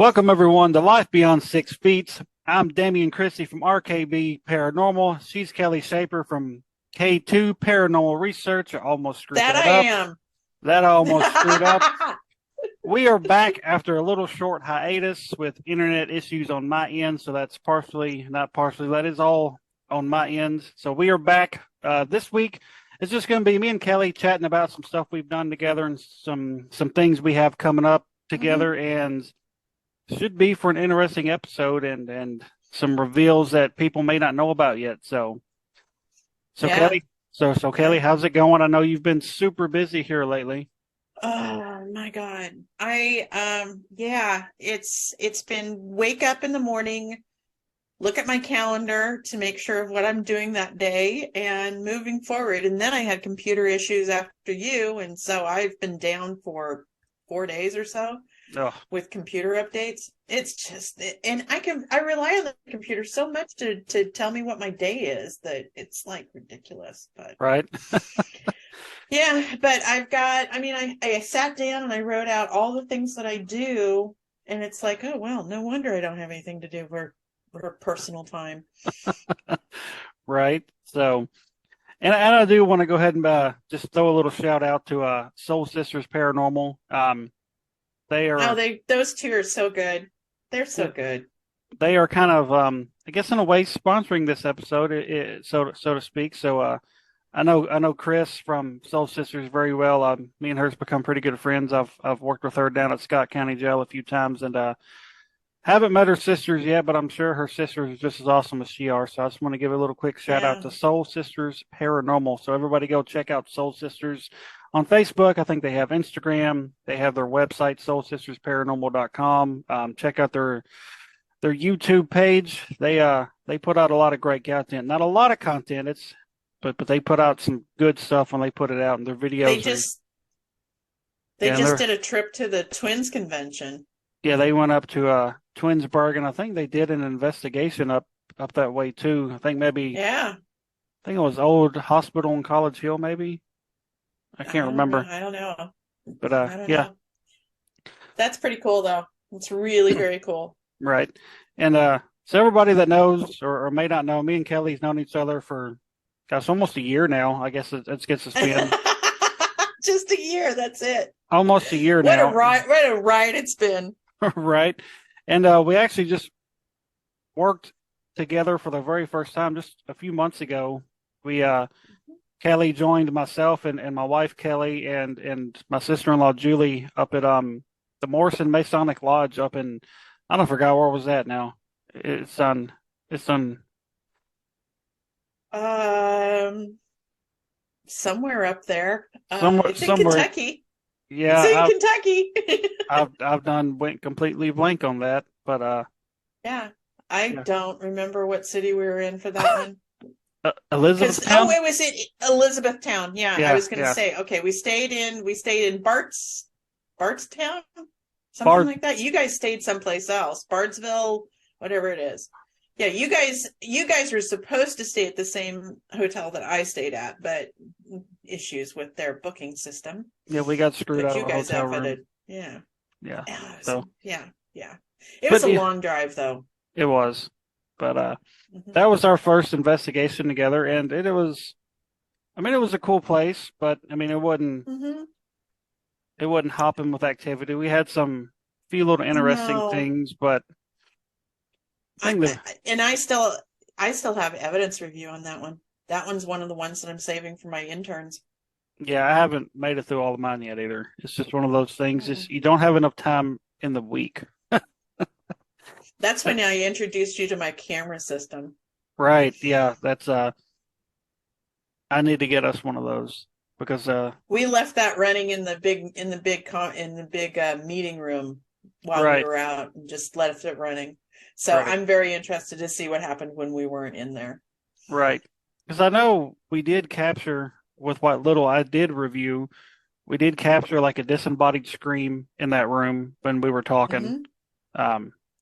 Welcome, everyone, to Life Beyond 6 Feet. I'm Damion Christie from RKB Paranormal. She's Kelly Shaper from K2 Paranormal Research. I almost screwed That that I up. am. That I almost screwed up. We are back after a little short hiatus with internet issues on my end. So that's not partially, that is all on my end. So we are back this week. It's just going to be me and Kelly chatting about some stuff we've done together and some things we have coming up together. And should be for an interesting episode and some reveals that people may not know about yet. So Yeah. Kelly, so Kelly, how's it going? I know you've been super busy here lately. Oh my God. It's been wake up in the morning, look at my calendar to make sure of what I'm doing that day and moving forward. And then I had computer issues after you, and so I've been down for 4 days or so. Oh, with computer updates. It's just, and I rely on the computer so much to tell me what my day is that it's like ridiculous. But right. yeah, but I sat down and I wrote out all the things that I do, and it's like, oh well, no wonder I don't have anything to do for personal time. Right. So, and I do want to go ahead and just throw a little shout out to Soul Sisters Paranormal. They are Those two are so good. They're so good. They are kind of I guess in a way sponsoring this episode, so to speak. So I know Chris from Soul Sisters very well. Me and her's become pretty good friends. I've worked with her down at Scott County Jail a few times, and haven't met her sisters yet, but I'm sure her sisters are just as awesome as she are. So I just want to give a little quick shout out to Soul Sisters Paranormal. So everybody go check out Soul Sisters on Facebook. I think they have Instagram. They have their website, soulsistersparanormal.com. Check out their YouTube page. They put out a lot of great content. Not a lot of content. But they put out some good stuff when they put it out in their videos. They just did a trip to the Twins convention. Yeah, they went up to Twinsburg, and I think they did an investigation up that way too. I think it was Old Hospital in College Hill, maybe. I can't remember. I don't know. But I don't know. That's pretty cool though. It's really very cool. Right. And so everybody that knows or may not know, me and Kelly's known each other for almost a year now. I guess it gets us been. Just a year, that's it. Almost a year now. What a ride it's been. Right. And we actually just worked together for the very first time just a few months ago. We Kelly joined myself and my wife Kelly and my sister-in-law Julie up at the Morrison Masonic Lodge up in, I don't forgot where was that now. It's on somewhere up there. It's in somewhere. Kentucky. Yeah, it's in Kentucky. I've went completely blank on that, but yeah, I don't remember what city we were in for that one. Elizabethtown. It was in Elizabethtown. Yeah, I was going to say. Okay, we stayed in Bardstown, something like that. You guys stayed someplace else, Bardsville, whatever it is. Yeah, you guys were supposed to stay at the same hotel that I stayed at, but issues with their booking system. Yeah, we got screwed out of the hotel room. Yeah. Yeah. Yeah. It was a long drive though. It was. But that was our first investigation together, and it was a cool place, but it wasn't hopping with activity. We had few little interesting things, but I still have evidence review on that one. That one's one of the ones that I'm saving for my interns. Yeah, I haven't made it through all of mine yet either. It's just one of those things. Just you don't have enough time in the week. That's when I introduced you to my camera system. Right. Yeah. That's I need to get us one of those because we left that running in the big meeting room while we were out and just left it running. So I'm very interested to see what happened when we weren't in there. Right. Because I know we did capture with what little I did review, we did capture like a disembodied scream in that room when we were talking.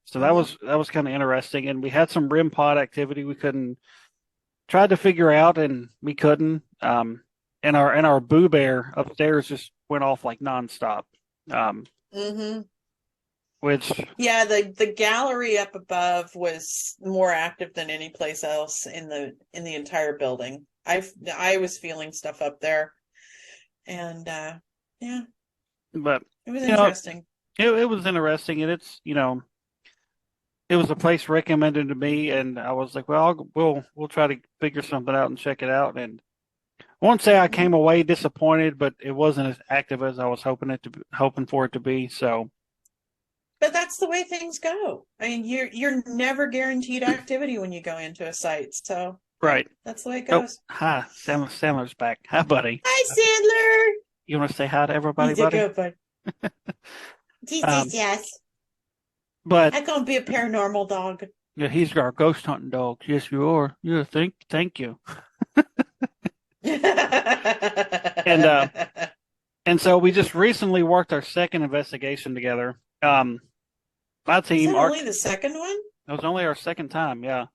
So that was kind of interesting, and we had some REM pod activity we tried to figure out, and we couldn't. And our Boo Bear upstairs just went off like nonstop. which Yeah, the gallery up above was more active than any place else in the entire building. I was feeling stuff up there, and yeah, but it was you know interesting. it was interesting, and it's it was a place recommended to me, and I was like, well, we'll try to figure something out and check it out. And I won't say I Mhm. came away disappointed, but it wasn't as active as I was hoping for it to be. So But that's the way things go. I mean, you're never guaranteed activity when you go into a site. So yeah, right. that's the way it Oh, goes. hi, Sandler's back. Hi, buddy. Hi, Sandler. You want to say hi to everybody, He's a buddy? good one. Um, Yes. but I'm gonna be a paranormal dog. yeah, he's our ghost hunting dog. Yes, you are. Yeah, thank you. Is And and so we just recently worked our second investigation together. My team, that Arc, only the second one? it was only our second time. Yeah.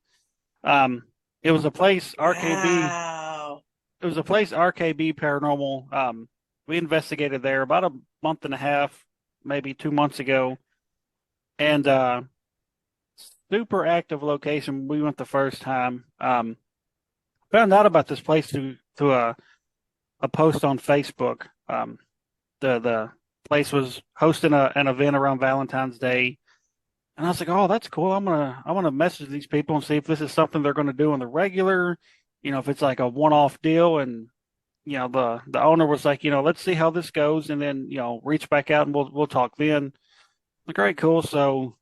Um, it was a place RKB. Wow. It was a place RKB Paranormal. We investigated there about a month and a half, maybe 2 months ago, and super active location. We went the first time. Found out about this place through a post on Facebook. The place was hosting an event around Valentine's Day, and I was like, "Oh, that's cool. I'm gonna message these people and see if this is something they're going to do on the regular. If it's like a one-off deal." And the owner was like, let's see how this goes, and then reach back out and we'll talk then. Like, all right, cool. So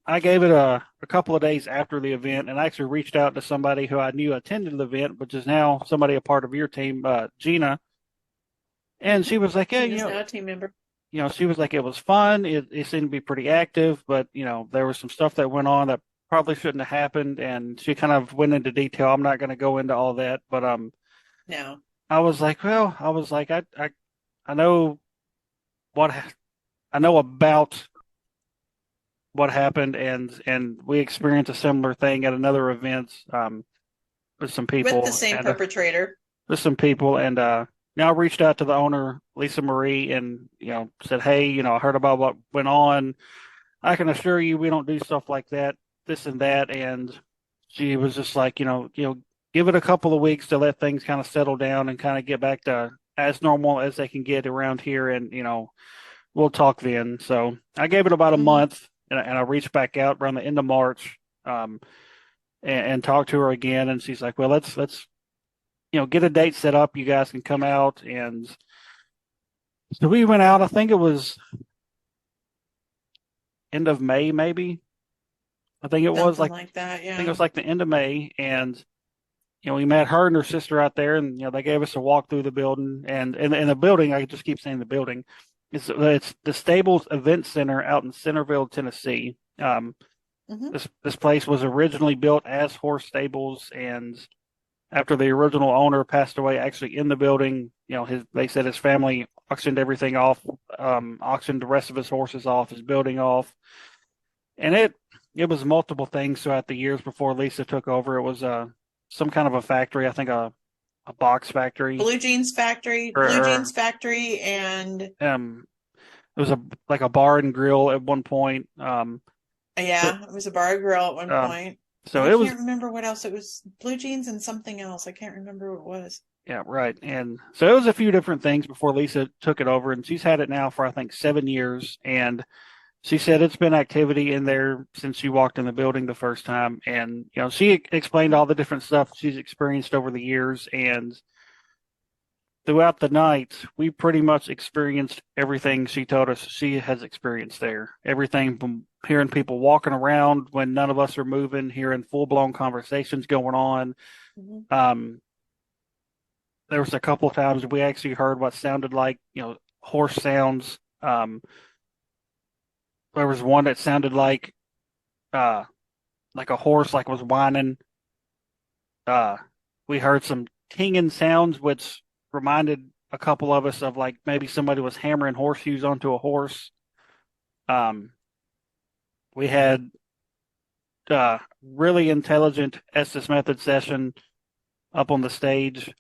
I gave it a couple of days after the event, and I actually reached out to somebody who I knew attended the event, which is now somebody a part of your team, Gina. And she was like, yeah, Gina's now a team member. she was like, it was fun. It seemed to be pretty active, but there was some stuff that went on that probably shouldn't have happened. And she kind of went into detail. I'm not going to go into all that, but No. I was like, well, I was like, I know what I know about what happened, and we experienced a similar thing at another event with some With the people same and perpetrator. now I reached out to the owner, Lisa Marie, and said, hey, I heard about what went on. I can assure you we don't do stuff like that, this and that. And she was just like, give it a couple of weeks to let things kind of settle down and kind of get back to as normal as they can get around here, and we'll talk then. So I gave it about a Hmm. month, and I reached back out around the end of March, and talked to her again, and she's like, well, let's get a date set up. You guys can come out, and so we went out. I think it was end of May, maybe. I think it was Something like like that. I think it Yeah. was like the end of May, and we met her and her sister out there, and they gave us a walk through the building, and in the building, I just keep saying the building. It's the Stables Event Center out in Centerville, Tennessee. Hmm. This place was originally built as horse stables, and after the original owner passed away, actually in the building, they said his family auctioned everything off, auctioned the rest of his horses off, his building off, and it was multiple things throughout the years before Lisa took over. It was some kind of a factory, I think a box factory, Blue or, Jeans Factory, and it was like a bar and grill at one point. But yeah, it was a bar grill at one um, point. And so I it was can't remember what else. It was Blue Jeans and something else. I can't remember what it was. Yeah, right. And so it was a few different things before Lisa took it over, and she's had it now for I think 7 years. And she said it's been activity in there since she walked in the building the first time. And she explained all the different stuff she's experienced over the years. And throughout the night, we pretty much experienced everything she told us she has experienced there. Everything from hearing people walking around when none of us are moving, hearing full blown conversations going on. Hmm. Um, there was a couple of times we actually heard what sounded like horse sounds. There was one that sounded uh like a horse like was whining. uh we heard some tinging sounds which reminded a couple of us of like maybe somebody was hammering horseshoes onto a horse. um we had really intelligent Estes method session up on the stage.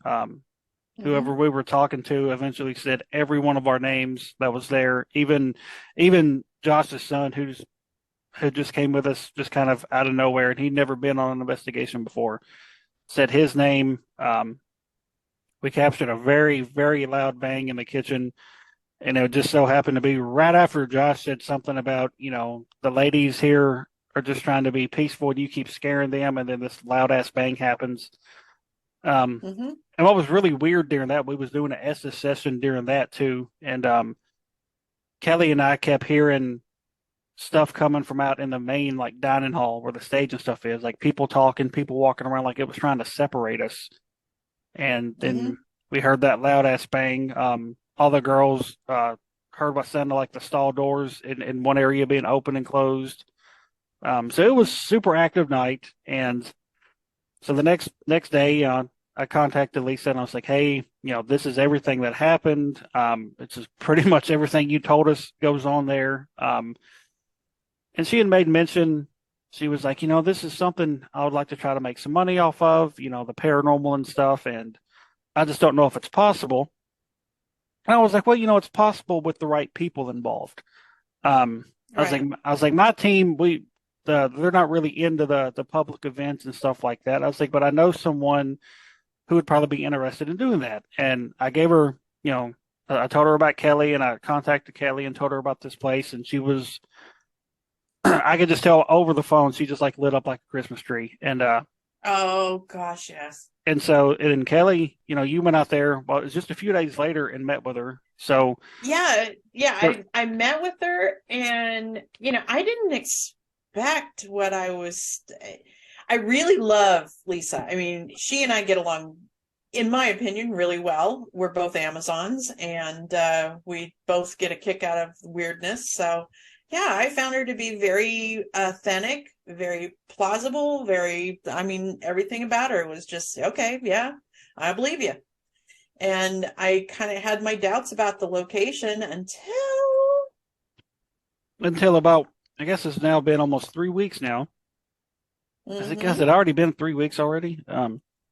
Mm-hmm. whoever we were talking to eventually said every one of our names that was there, even Josh's son, who just came with us just kind of out of nowhere, and he'd never been on an investigation before, said his name. We captured a very, very loud bang in the kitchen, and it just so happened to be right after Josh said something about, the ladies here are just trying to be peaceful, and you keep scaring them, and then this loud ass bang happens. Um, Mm-hmm. and what was really weird during that, we was doing an Estes session during that too, and Kelly and I kept hearing stuff coming from out in the main like dining hall where the stage and stuff is, like people talking, people walking around, like it was trying to separate us. And Mm-hmm. then we heard that loud ass bang. All the girls heard what sounded like the stall doors in one area being open and closed. So it was super active night, and so the next day, I contacted Lisa and I was like, "Hey, this is everything that happened. It's just pretty much everything you told us goes on there." And she had made mention. She was like, "This is something I would like to try to make some money off of. The paranormal and stuff, and I just don't know if it's possible." And I was like, "Well, it's possible with the right people involved." Right. I was like, my team, they're not really into the public events and stuff like that. I was like, but I know someone who would probably be interested in doing that. And I gave her, I told her about Kelly, and I contacted Kelly and told her about this place, and she was, I could just tell over the phone, she just like lit up like a Christmas tree. Oh gosh, yes. And so, and then Kelly, you went out there, well, it was just a few days later and met with her. So, Yeah, yeah. there, I met with her, and I didn't expect what I was. I really love Lisa. I mean, she and I get along, in my opinion, really well. We're both Amazons, and we both get a kick out of weirdness. So, yeah, I found her to be very authentic, very plausible, I mean, everything about her was just okay. Yeah, I believe you. And I kind of had my doubts about the location until about, I guess it's now been almost 3 weeks now. I guess hmm it already been 3 weeks already.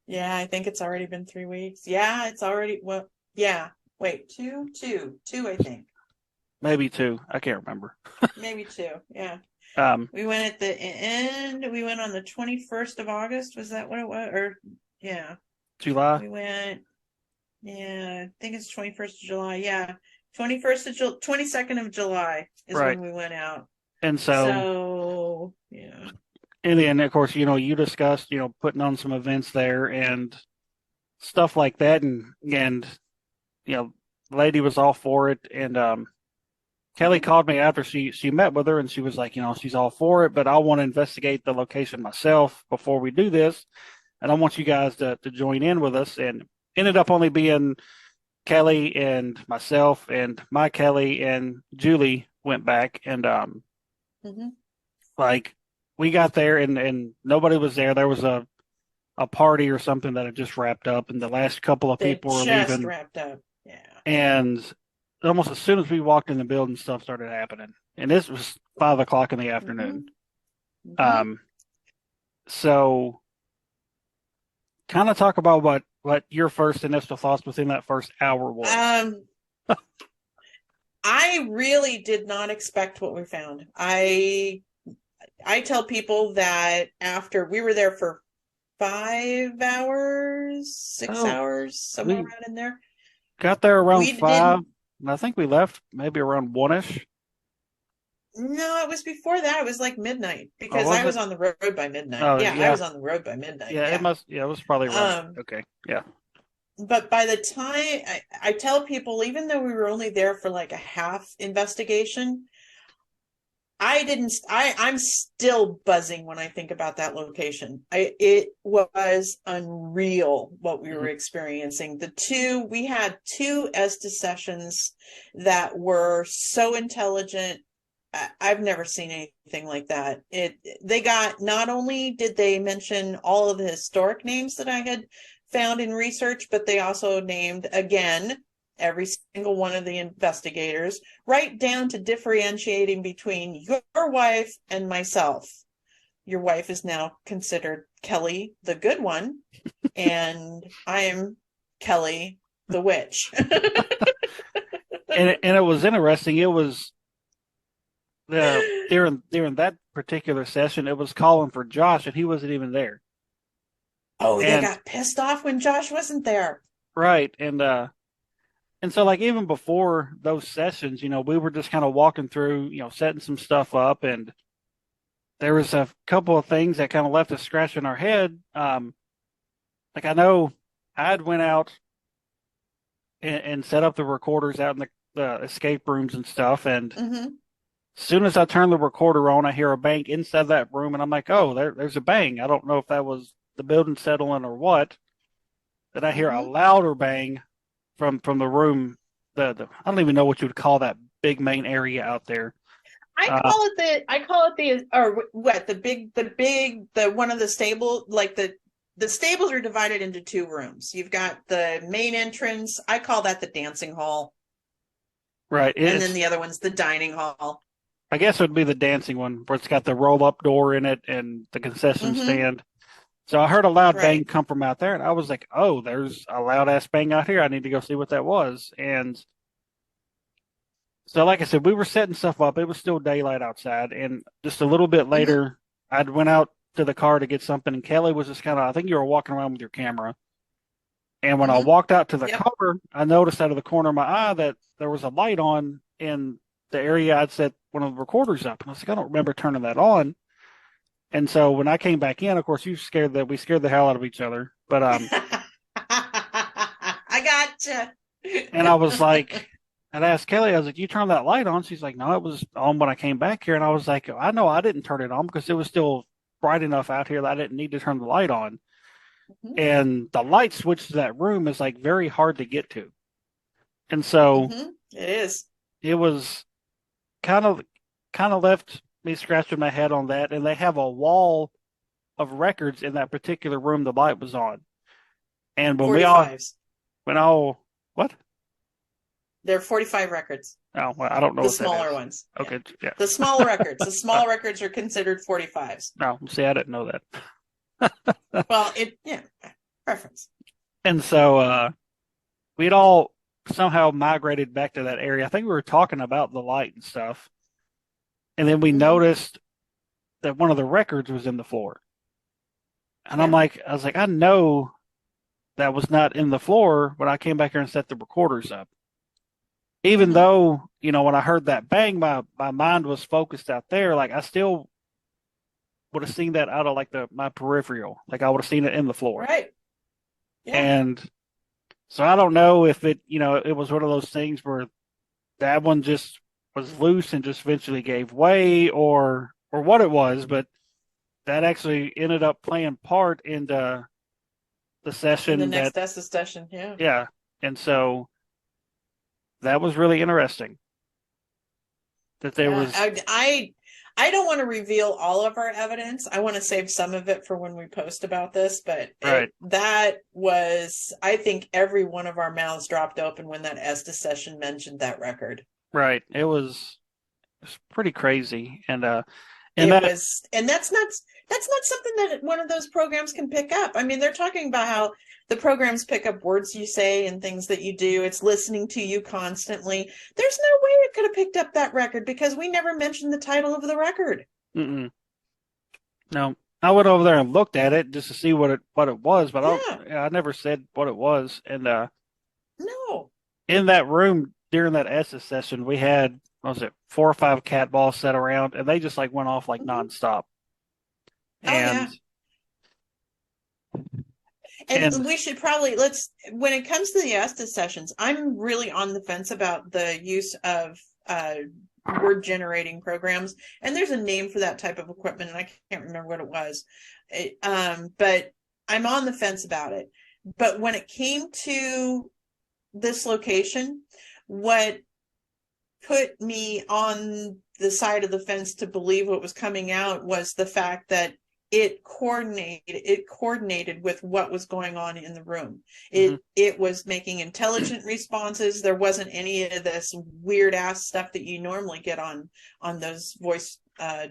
yeah, I think it's already been 3 weeks. Yeah, it's already, well, yeah. Wait, two, I think. Maybe two. I can't remember. Maybe two. Yeah. Um, We went at the end, we went on the 21st of August. Was that what it was? Or, yeah, July. we went, yeah, I think it's 21st of July. Yeah. 21st of July, 22nd of July is Right. when we went out. And so, So, yeah. and then of course, you discussed, putting on some events there and stuff like that, and the lady was all for it, and Kelly called me after she met with her, and she was like, she's all for it, but I want to investigate the location myself before we do this, and I want you guys to join in with us, and ended up only being Kelly and myself, and my Kelly and Julie went back, and hmm like we got there, and nobody was there. There was a party or something that had just wrapped up, and the last couple of That people were just leaving. wrapped up. Yeah. And almost as soon as we walked in the building, stuff started happening. And this was 5 o'clock in the hmm afternoon. hmm Um, so kind of talk about what your first initial thoughts within that first hour was. Um, I really did not expect what we found. I tell people that after we were there for 5 hours, six Oh, hours, somewhere we around in there. got there around We 5, didn't. and I think we left maybe around 1ish. No, it was before that. It was like midnight Or because I was was it? on the road by midnight. Oh, Yeah, I yeah. was on the road by midnight. Yeah, it Yeah. must. Yeah, it was probably around. Um, Okay. Yeah. but by the time I tell people, even though we were only there for like a half investigation, I didn't. I'm still buzzing when I think about that location. It was unreal what we were Mhm. experiencing. We had two Estes sessions that were so intelligent. I've never seen anything like that. They got, not only did they mention all of the historic names that I had found in research, but they also named again every single one of the investigators, right down to differentiating between your wife and myself. Your wife is now considered Kelly, the good one, and I am Kelly, the witch. And it was interesting. It was during that particular session, it was calling for Josh, and he wasn't even there. Oh, they And got pissed off when Josh wasn't there. right, and so like even before those sessions, we were just kind of walking through, setting some stuff up, and there was a couple of things that kind of left us scratching our head. Like I know I'd went out and set up the recorders out in the escape rooms and stuff, and Mm-hmm. as soon as I turn the recorder on, I hear a bang inside that room, and I'm like, "Oh, there's a bang." I don't know if that was the building settling or what. Then I hear a Mm-hmm. louder bang from the room. The I don't even know what you would call that big main area out there. I call it the, or what, the one of the stable, like the stables are divided into two rooms. You've got the main entrance. I call that the dancing hall. Right. And then the other one's the dining hall. I guess it would be the dancing one where it's got the roll up door in it and the concession Mm-hmm. stand. So I heard a loud bang Right. come from out there, and I was like, "Oh, there's a loud ass bang out here. I need to go see what that was." And so, like I said, we were setting stuff up. It was still daylight outside, and just a little bit Mm-hmm. later, I went out to the car to get something, and Kelly was just kind of, I think you were walking around with your camera. And when I Mm-hmm. walked out to the Yep. car, I noticed out of the corner of my eye that there was a light on in the area I'd set one of the recorders up. And I was like, I don't remember turning that on. And so when I came back in, of course, we scared the hell out of each other. But I gotcha. and I was like, I'd asked Kelly, I was like, you turned that light on? She's like, no, it was on when I came back here. And I was like, I know I didn't turn it on because it was still bright enough out here that I didn't need to turn the light on. Mm-hmm. And the light switch to that room is like very hard to get to. And so Mm-hmm. It is. it was kind of left me scratching my head on that. And they have a wall of records in that particular room the light was on. And 45s. when all what? They're 45 records. Oh, well, I don't know The what that smaller is. ones. Yeah. Okay, yeah. The small records. The small records are considered 45s. No, see, I didn't know that. Well, preference. And so we'd all somehow migrated back to that area. I think we were talking about the light and stuff. And then we Mm-hmm. noticed that one of the records was in the floor. And Yeah. I was like, I know that was not in the floor when I came back here and set the recorders up. Even Mm-hmm. though, when I heard that bang, my mind was focused out there. Like I still would have seen that out of like my peripheral. Like I would have seen it in the floor. Right. Yeah. And so I don't know if it was one of those things where that one just was loose and just eventually gave way or what it was, but that actually ended up playing part in the In the session next Essa session. Yeah. yeah. And so that was really interesting that there Yeah. was I don't want to reveal all of our evidence. I want to save some of it for when we post about this, but right. that was, I think every one of our mouths dropped open when that Esta session mentioned that record. Right. It was pretty crazy. And And that's not something that one of those programs can pick up. I mean, they're talking about how the programs pick up words you say and things that you do. It's listening to you constantly. There's no way it could have picked up that record because we never mentioned the title of the record. no, I went over there and looked at it just to see what it was, but I never said what it was. And no, in that room during that Essa session, we had, what was it, 4 or 5 cat balls set around, and they just like went off like nonstop. Oh, And And we should probably when it comes to the Esta sessions, I'm really on the fence about the use of word generating programs. And there's a name for that type of equipment, and I can't remember what it was. But I'm on the fence about it. But when it came to this location, what put me on the side of the fence to believe what was coming out was the fact that it coordinated with what was going on in the room. It was making intelligent responses. There wasn't any of this weird ass stuff that you normally get on those voice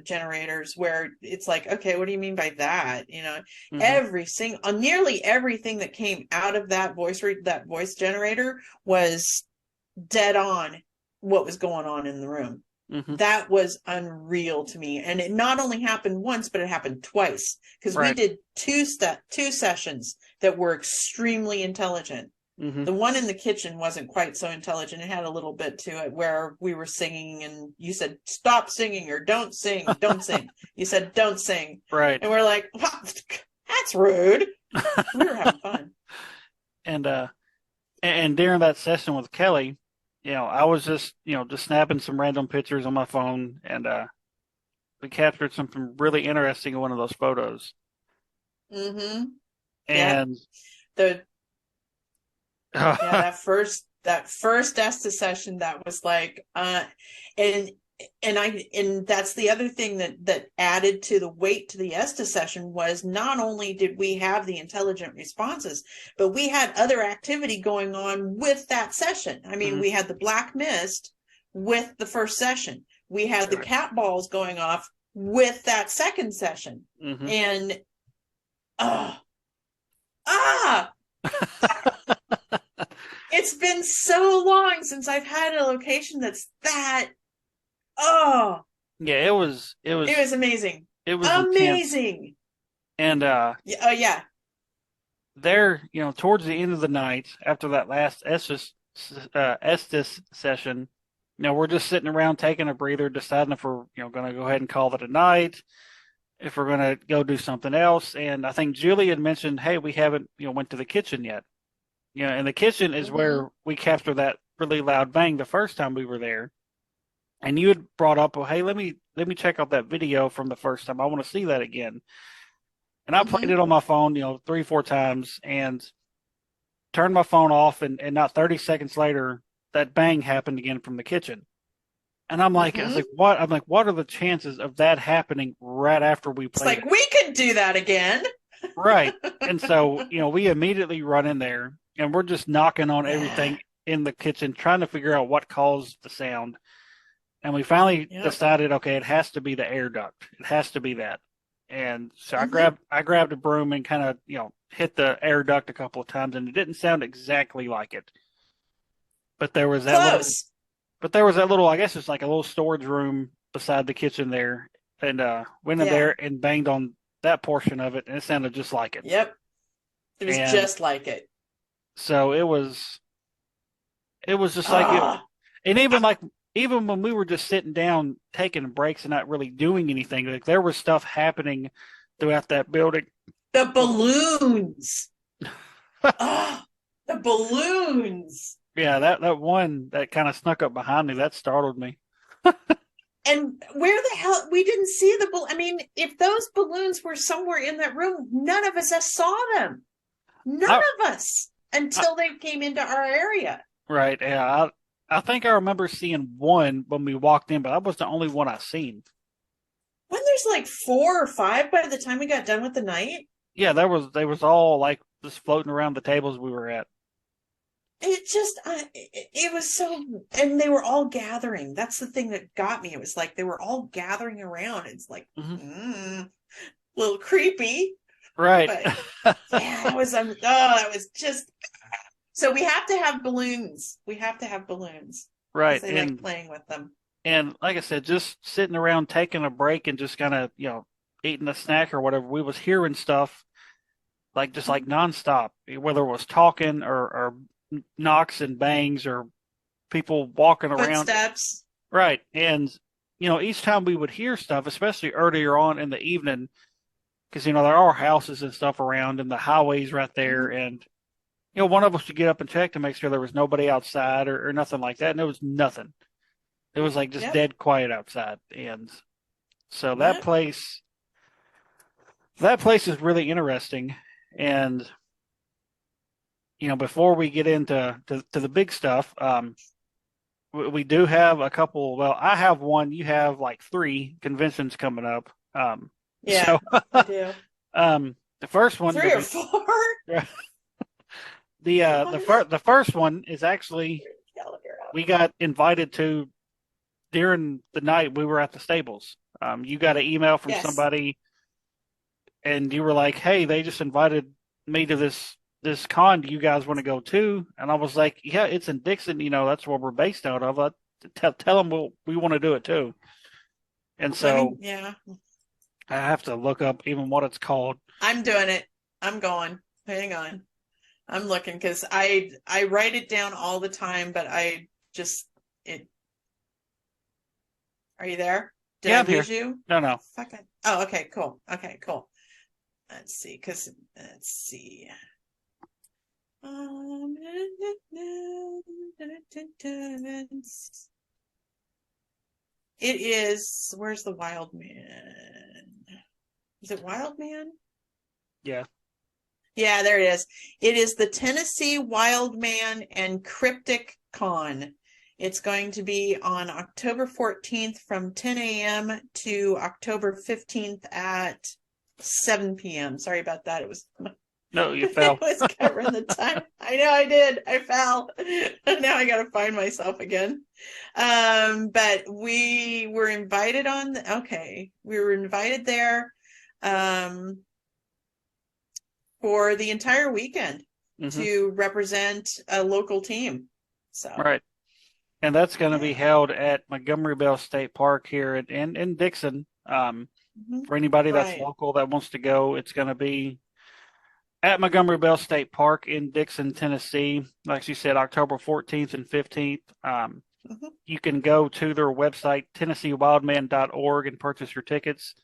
generators where it's like, okay, what do you mean by that? Hmm. Nearly everything that came out of that voice generator was dead on what was going on in the room. Hmm. That was unreal to me. And it not only happened once, but it happened twice because we Right. did two sessions that were extremely intelligent. Hmm. The one in the kitchen wasn't quite so intelligent. It had a little bit to it where we were singing and you said, stop singing or don't sing, don't sing. You said, don't sing. Right. And we're like, that's rude. We were having fun. And during that session with Kelly, I was just snapping some random pictures on my phone, and we captured something really interesting in one of those photos. Mm-hmm. Yep. And The Yeah, that first Estes session, that was like and and that's the other thing that added to the weight to the Estes session was not only did we have the intelligent responses, but we had other activity going on with that session. I mean, Mhm. we had the black mist with the first session. We had the Right. cat balls going off with that second session. Hmm. And ah it's been so long since I've had a location that's that. Oh, Yeah, it was it it was was amazing. it was intense. Amazing. And Yeah, oh, yeah. there, towards the end of the night, after that last Estes session, we're just sitting around taking a breather, deciding if we're, going to go ahead and call it a night, if we're going to go do something else. And I think Julie had mentioned, hey, we haven't, went to the kitchen yet. And the kitchen is Mm-hmm. where we captured that really loud bang the first time we were there. And you had brought up, well, hey, let me check out that video from the first time. I want to see that again. And I played Mm-hmm. it on my phone, 3, 4 times, and turned my phone off, and not 30 seconds later, that bang happened again from the kitchen. And I was Mm-hmm. like, what? I'm like, what are the chances of that happening right after we It's played like it? we could do that again. Right. And so, we immediately run in there and we're just knocking on Yeah. everything in the kitchen, trying to figure out what caused the sound. And we finally Yep. decided, okay, it has to be the air duct. It has to be that. And so Mm-hmm. I grabbed a broom and kind of, hit the air duct a couple of times, and it didn't sound exactly like it. But there was that little, Close. I guess it's like a little storage room beside the kitchen there, and went in Yeah. there and banged on that portion of it, and it sounded just like it. Yep. It was And just like it. so it was just like it, Ah, and even when we were just sitting down taking breaks and not really doing anything, like there was stuff happening throughout that building. the balloons. Ah, the balloons. Yeah, that one that kind of snuck up behind me, that startled me. And where the hell we didn't see the I mean, if those balloons were somewhere in that room, none of us saw them. None I, of us I until they came into our area. Right, yeah, I think I remember seeing one when we walked in, but that was the only one I seen. When there's like 4 or 5 by the time we got done with the night, Yeah, they was all like just floating around the tables we were at. it was so, and they were all gathering. That's the thing that got me. It was like they were all gathering around. It's like, Hmm. a little creepy, Right. but yeah, that was just. So we have to have balloons. We have to have balloons because Right. they like playing with them. And like I said, just sitting around taking a break and just kind of, eating a snack or whatever, we was hearing stuff like just like nonstop, whether it was talking or knocks and bangs or people walking around. Footsteps. Right. And, each time we would hear stuff, especially earlier on in the evening, because, there are houses and stuff around and the highways right there. Mhm. And, one of us would get up and check to make sure there was nobody outside or nothing like that. And there was nothing. It was like just Yep. dead quiet outside. And so Yep. that place is really interesting. And, before we get into to the big stuff, we do have a couple. Well, I have one. You have like three conventions coming up. Yeah, So I do. the first one Three that or four. the first one is actually we got invited to during the night we were at the stables. You got an email from Yes. somebody, and you were like, "Hey, they just invited me to this con. Do you guys want to go too?" And I was like, "Yeah, it's in Dixon. That's where we're based out of. Tell them we want to do it too." And so Yeah, I have to look up even what it's called. I'm doing it. I'm going. Hang on. I'm looking because I write it down all the time, but I just it. Are you there? Did Yeah, I I'm here. lose you? No, no. Fuck it. Oh, okay, cool. Okay, cool. Let's see, let's see. Um, it is. Where's the Wild Man? Is it Wild Man? Yeah. Yeah, there it is. It is the Tennessee Wild Man and Cryptic Con. It's going to be on October 14th from 10 a.m. to October 15th at 7 p.m. Sorry about that. It was No, you it fell. was covering the time. I know I did. I fell. Now I got to find myself again. But we were invited we were invited there for the entire weekend Hmm. to represent a local team. So, Right. And that's going to be yeah. held at Montgomery Bell State Park here in Dixon. Mhm. For anybody that's Right. local that wants to go, it's going to be at Montgomery Bell State Park in Dixon, Tennessee. Like you said, October 14th and 15th. Mhm. You can go to their website, TennesseeWildman.org, and purchase your tickets.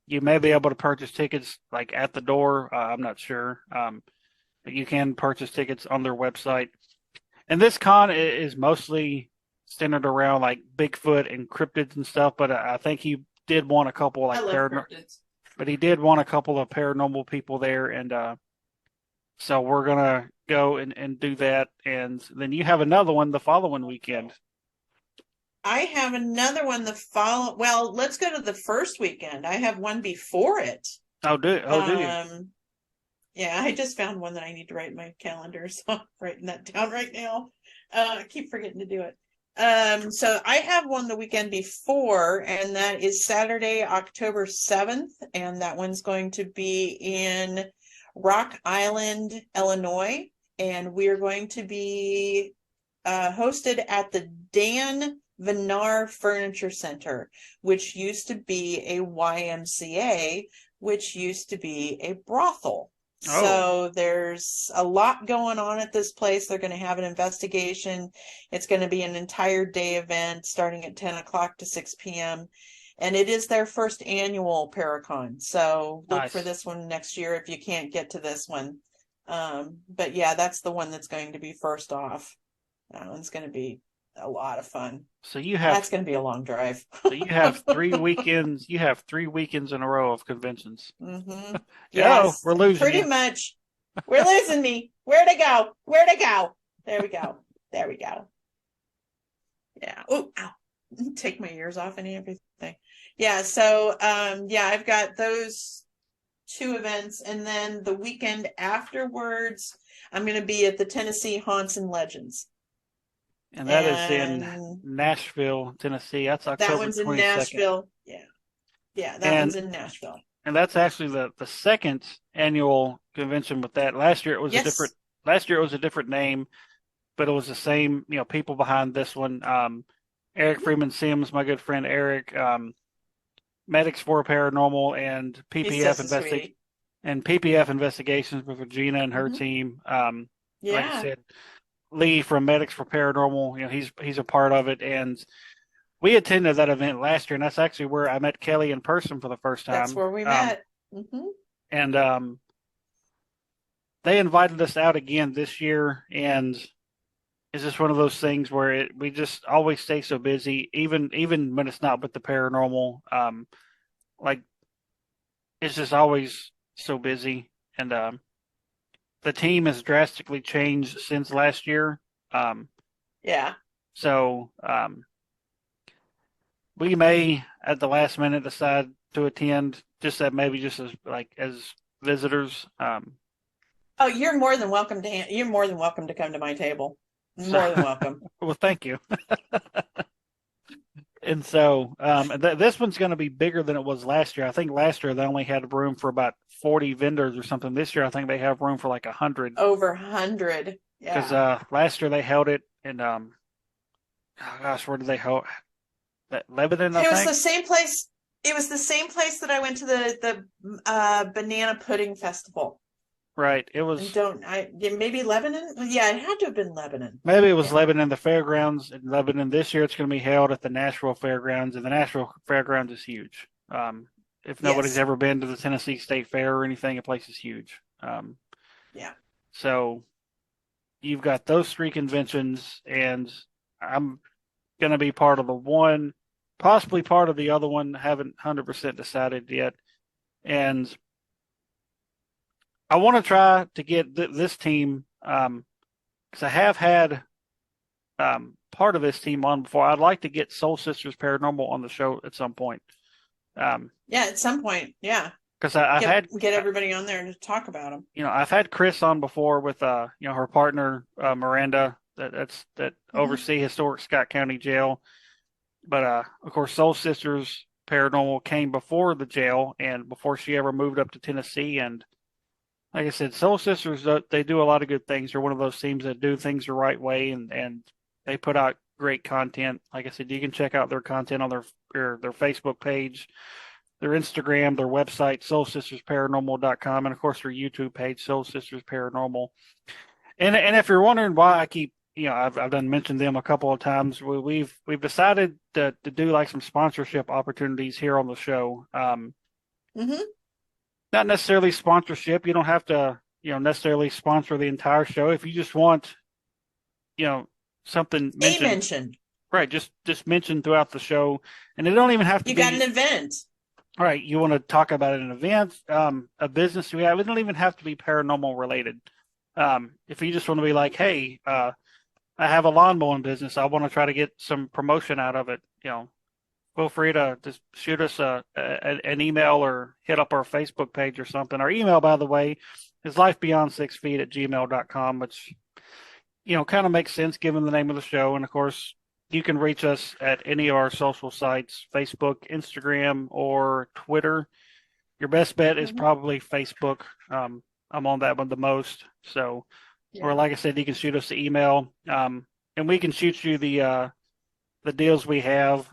You may be able to purchase tickets like at the door. I'm not sure. But you can purchase tickets on their website. And this con is mostly centered around like Bigfoot and cryptids and stuff. But I think he did want a couple I like love paranormal. cryptids. But he did want a couple of paranormal people there, and so we're gonna go and do that. And then you have another one the following weekend. I have another one the follow. Well, let's go to the first weekend. I have one before it. Oh, do you? Um, yeah, I just found one that I need to write in my calendar, so I'm writing that down right now. I keep forgetting to do it. So I have one the weekend before, and that is Saturday, October 7th, and that one's going to be in Rock Island, Illinois, and we are going to be hosted at the Dan Vinar Furniture Center, which used to be a YMCA, which used to be a brothel. Oh, So there's a lot going on at this place. They're going to have an investigation. It's going to be an entire day event starting at 10 o'clock to 6 p.m. And it is their first annual Paracon. So look for nice. this one next year if you can't get to this one. But yeah, that's the one that's going to be first off. That one's going to be a lot of fun. So you have That's going to be a long drive. so you have 3 weekends. You have 3 weekends in a row of conventions. Mm-hmm. Oh, Yes, we're losing pretty you. much. We're losing me. Where to go? Where to go? There we go. There we go. Yeah. Oh, ow. Take my ears off and everything. Yeah. So, yeah, I've got those two events, and then the weekend afterwards, I'm going to be at the Tennessee Haunts and Legends, And that is in and Nashville, Tennessee. That's that October one's in 22nd. Nashville. Yeah. Yeah, that And one's in Nashville. and that's actually the second annual convention with that. Yes. Last year it was a different name, but it was the same, people behind this one. Eric Mhm. Freeman Sims, my good friend Eric, Medics for Paranormal and He's PPF such a investig sweetie. and PPF investigations with Regina and her Hmm. team. Like I Yeah, said, Lee from Medics for Paranormal, he's a part of it, and we attended that event last year, and that's actually where I met Kelly in person for the first that's time. where we met. Hmm. And they invited us out again this year, and it's just one of those things where we just always stay so busy, even when it's not with the paranormal. Like it's just always so busy, and the team has drastically changed since last year. Um, Yeah. so we may at the last minute decide to attend, just as like as visitors. Oh, you're more than welcome to come to my table. So More than welcome. well, thank you. And so this one's going to be bigger than it was last year. I think last year they only had room for about 40 vendors or something. This year I think they have room for like 100. Over 100. Because Yeah. last year they held it in oh gosh, where did they hold that? Lebanon, I It was think. the same place. It was the same place that I went to the banana pudding festival. Right. It And was don't I maybe Lebanon? Yeah, it had to have been Lebanon. maybe it was Yeah. Lebanon, the fairgrounds in Lebanon. This year it's going to be held at the Nashville Fairgrounds, and the Nashville Fairgrounds is huge. If nobody's Yes. ever been to the Tennessee State Fair or anything, the place is huge. Yeah. So you've got those three conventions, and I'm going to be part of the one, possibly part of the other one. Haven't 100% decided yet. And I want to try to get this team, because I have had part of this team on before. I'd like to get Soul Sisters Paranormal on the show at some point. Um, Yeah, at some point. Yeah. because I've had, Get everybody on there to talk about them. I've had Chris on before with, her partner Miranda that Mm-hmm. oversee historic Scott County Jail. But of course, Soul Sisters Paranormal came before the jail and before she ever moved up to Tennessee. And like I said, Soul Sisters, they do a lot of good things. They're one of those teams that do things the right way, and they put out great content. Like I said, you can check out their content on their Facebook page, their Instagram, their website, soulsistersparanormal.com, and of course their YouTube page, Soul Sisters Paranormal. And if you're wondering why I keep, I've done mentioned them a couple of times. We've decided to do like some sponsorship opportunities here on the show. Mm-hmm. Not necessarily sponsorship. You don't have to, necessarily sponsor the entire show. If you just want, you know, something A mentioned, mention. right? Just mentioned throughout the show, and it don't even have to You got an be event. right. You want to talk about an event, a business we have. It don't even have to be paranormal related. If you just want to be like, hey, I have a lawn mowing business. I want to try to get some promotion out of it. Feel free to just shoot us an email or hit up our Facebook page or something. Our email, by the way, is lifebeyond6feet at gmail.com, which, kind of makes sense given the name of the show. And of course, you can reach us at any of our social sites, Facebook, Instagram, or Twitter. Your best bet is Mm-hmm. probably Facebook. I'm on that one the most. So, or Yeah. like I said, you can shoot us the email, and we can shoot you the deals we have.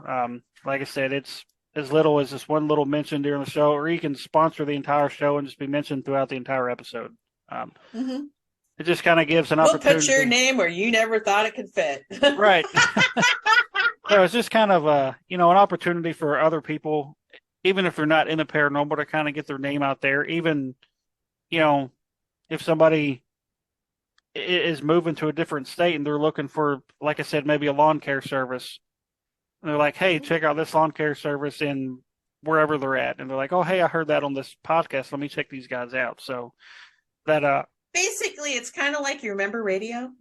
Like I said, it's as little as just one little mention during the show, or you can sponsor the entire show and just be mentioned throughout the entire episode. Um, Mm-hmm. it just kind of gives an We'll put your opportunity, name where you never thought it could fit. right? So it's just kind of an opportunity for other people, even if they're not in the paranormal, to kind of get their name out there. Even you know, if somebody is moving to a different state and they're looking for, like I said, maybe a lawn care service. And they're like, hey, check out this lawn care service in wherever they're at. And they're like, oh, hey, I heard that on this podcast. Let me check these guys out. So that, Basically, it's kind of like you remember radio.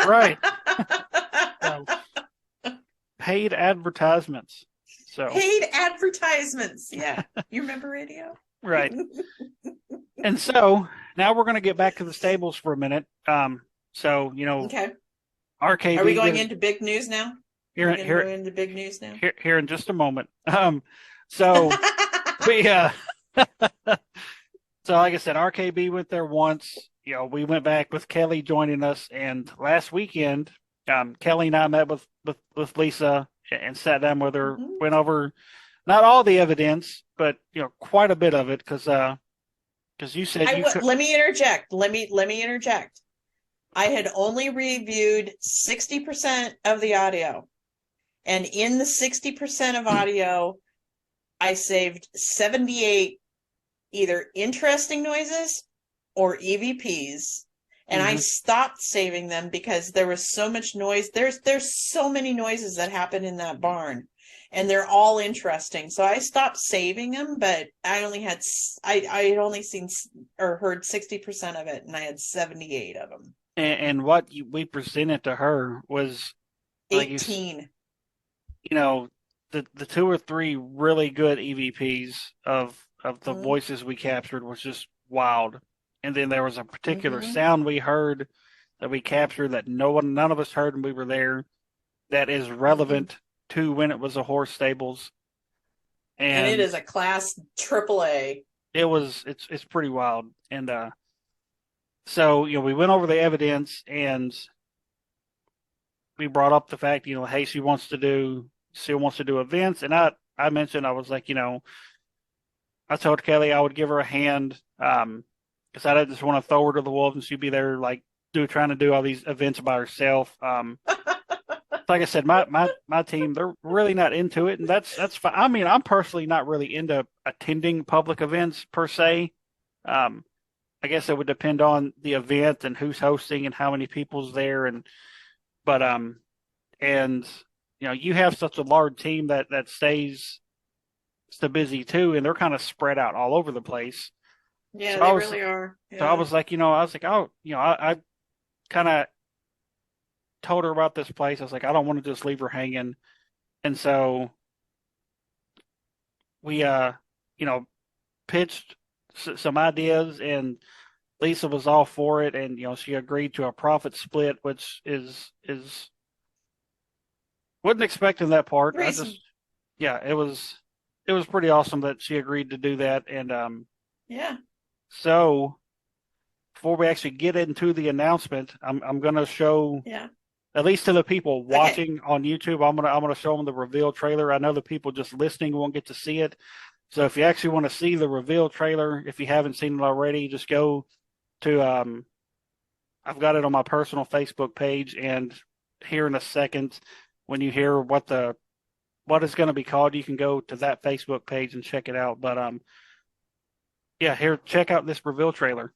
right. So, paid advertisements. So, Paid advertisements. Yeah. You remember radio? right. And so now we're going to get back to the stables for a minute. So, Okay. Are we RKB going into big news now? here, Are we going to here, go into big news now? here in just a moment. So we, so like I said, RKB went there once. We went back with Kelly joining us, and last weekend, Kelly and I met with Lisa and sat down with her, Mhm. went over not all the evidence, but quite a bit of it, because you said you could. Let me interject. Let me interject. I had only reviewed 60% of the audio. And in the 60% of audio, I saved 78 either interesting noises or EVPs. And I stopped saving them because there was so much noise. There's so many noises that happen in that barn, and they're all interesting. So I stopped saving them, but I had only seen or heard 60% of it, and I had 78 of them. And what we presented to her was like 18. The two or three really good EVPs of the Mm-hmm. voices we captured was just wild. And then there was a particular Mm-hmm. sound we heard that we captured that none of us heard when we were there, that is relevant RK2 when it was a horse stables, And it and is a class AAA. it's pretty wild. And so we went over the evidence, and we brought up the fact, hey, she still wants to do events, and I mentioned, I was like, I told Kelly I would give her a hand, because I didn't just want to throw her to the wolves and she'd be there like trying to do all these events by herself. Like I said, my team, they're really not into it, and that's fine. I mean, I'm personally not really into attending public events per se. I guess it would depend on the event and who's hosting and how many people's there, but and you have such a large team that stays so busy too, and they're kind of spread out all over the place. Yeah, So they really are. so I Yeah. was like, oh, I kind of told her about this place. I was like, I don't want to just leave her hanging. And so we, pitched some ideas, and Lisa was all for it. And, she agreed to a profit split, which is, wasn't expecting that part. Yeah, it was pretty awesome that she agreed to do that. And, Yeah. so before we actually get into the announcement, I'm going to show, Yeah. at least to the people Okay. watching on YouTube, I'm gonna show them the reveal trailer. I know the people just listening won't get to see it. So if you actually want to see the reveal trailer, if you haven't seen it already, just go to I've got it on my personal Facebook page, and here in a second, when you hear what it's going to be called, you can go to that Facebook page and check it out. But yeah, here, check out this reveal trailer.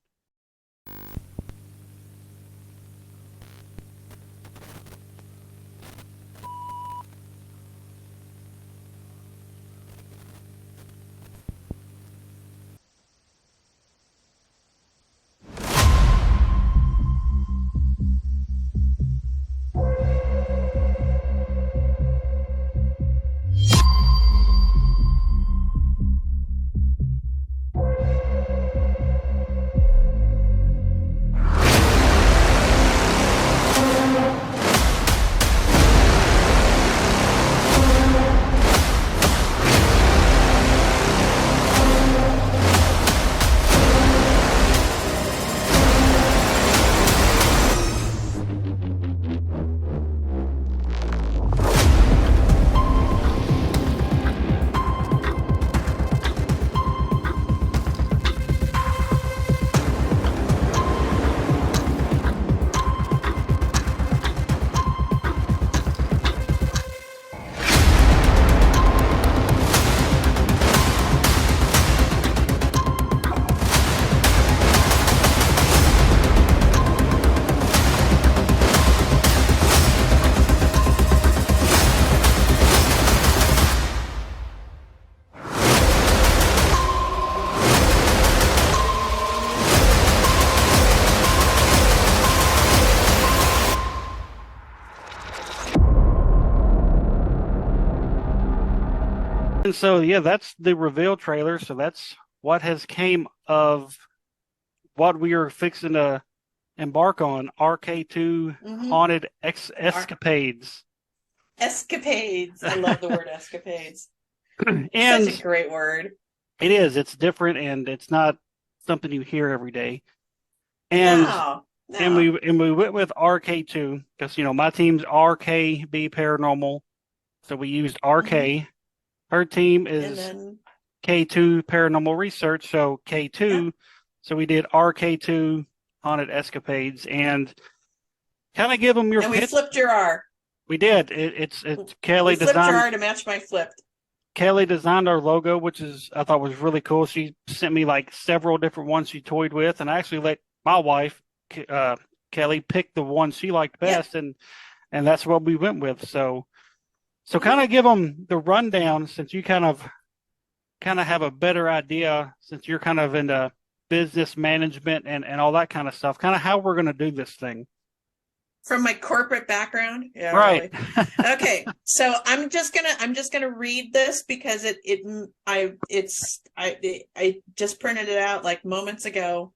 And so, yeah, that's the reveal trailer. So that's what has came of what we are fixing to embark on, RK2 Mm-hmm. Haunted Escapades. Escapades. I love the word escapades. And Such a great word. it is. It's different, and it's not something you hear every day. And No. we went with RK2 because my team's RKB Paranormal, so we used RK. Mm-hmm. Her team And is then K2 Paranormal Research, so K2. yeah. So we did RK2 Haunted Escapades, and kind of give them your And we pitch. flipped your R. We did. It's Kelly We flipped your designed. R to match my flipped. Kelly designed our logo, which I thought was really cool. She sent me like several different ones she toyed with, and I actually let my wife, Kelly, pick the one she liked best, Yeah. and that's what we went with. So kind of give them the rundown, since you kind of have a better idea, since you're kind of into business management and all that kind of stuff, kind of how we're going to do this thing. From my corporate background. Yeah, Right. really. Okay. So I'm just gonna read this because I just printed it out like moments ago.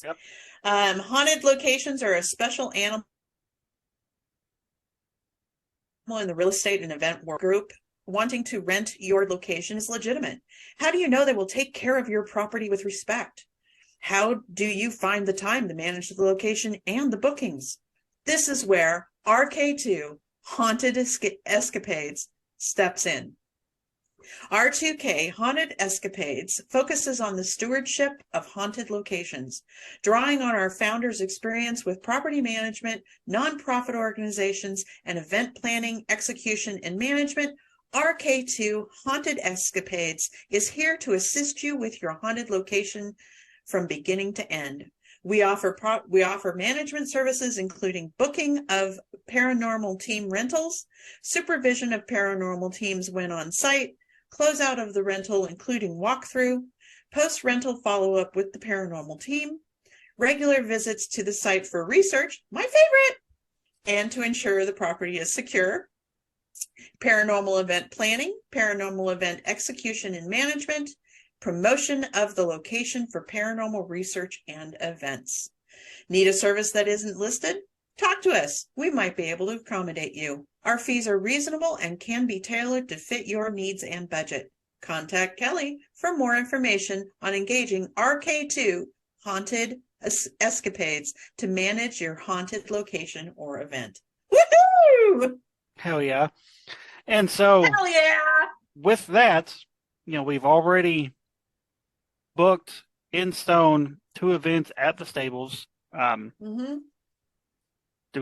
Yep. Haunted locations are a special animal in the real estate and event work group, wanting to rent your location is legitimate. How do you know they will take care of your property with respect? How do you find the time to manage the location and the bookings? This is where RK2 Haunted Escapades steps in. R2K Haunted Escapades focuses on the stewardship of haunted locations, drawing on our founder's experience with property management, nonprofit organizations, and event planning, execution, and management. RK2 Haunted Escapades is here to assist you with your haunted location from beginning to end. We offer management services, including booking of paranormal team rentals, supervision of paranormal teams when on site, closeout of the rental, including walkthrough, post-rental follow-up with the paranormal team, regular visits to the site for research, my favorite, and to ensure the property is secure, paranormal event planning, paranormal event execution and management, promotion of the location for paranormal research and events. Need a service that isn't listed? Talk to us. We might be able to accommodate you. Our fees are reasonable and can be tailored to fit your needs and budget. Contact Kelly for more information on engaging RK2 Haunted Escapades to manage your haunted location or event. Woohoo! Hell yeah. And so Hell yeah! with that, we've already booked in stone 2 events at the stables. Do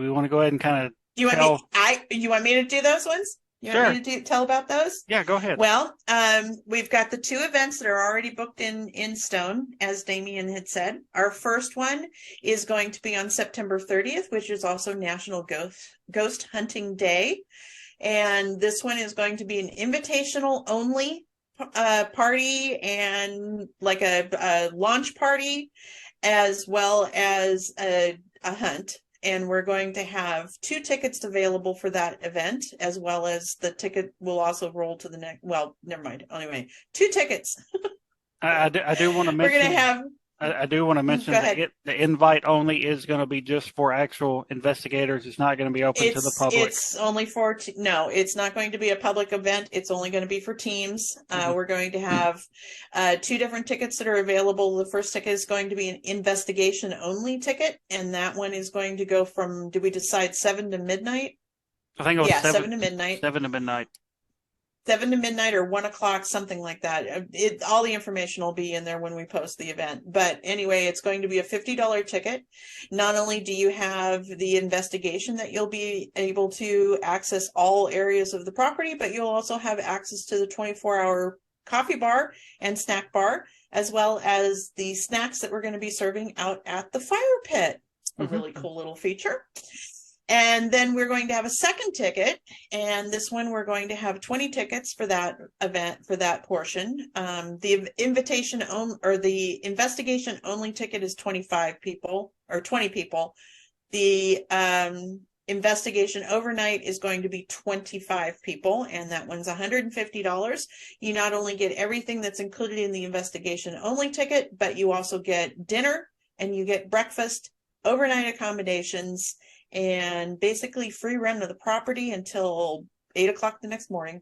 we want to go ahead and kind of You want me to do those ones? You Sure. want me to tell about those? Yeah, go ahead. Well, we've got the 2 events that are already booked in stone, as Damion had said. Our first one is going to be on September 30th, which is also National Ghost Hunting Day. And this one is going to be an invitational only party, and like a launch party, as well as a hunt. And we're going to have 2 tickets available for that event, as well as the ticket will also roll to the next. Well, never mind. Anyway, 2 tickets. I do want to mention. We're going to have. I do want to mention that the invite only is going to be just for actual investigators. It's not going to be open to the public. It's only for no. It's not going to be a public event. It's only going to be for teams. We're going to have 2 different tickets that are available. The first ticket is going to be an investigation only ticket, and that one is going to go from. Did we decide 7 to midnight? I think it was 7 to midnight. 7 to midnight. 7 to midnight or 1 o'clock, something like that. All the information will be in there when we post the event. But anyway, it's going to be a $50 ticket. Not only do you have the investigation that you'll be able to access all areas of the property, but you'll also have access to the 24-hour coffee bar and snack bar, as well as the snacks that we're going to be serving out at the fire pit. A really cool little feature. And then we're going to have a second ticket, and this one we're going to have 20 tickets for that event, for that portion. The invitation or the investigation only ticket is 25 people or 20 people. The investigation overnight is going to be 25 people, and that one's $150. You not only get everything that's included in the investigation only ticket, but you also get dinner and you get breakfast, overnight accommodations, and basically free run of the property until 8 o'clock the next morning.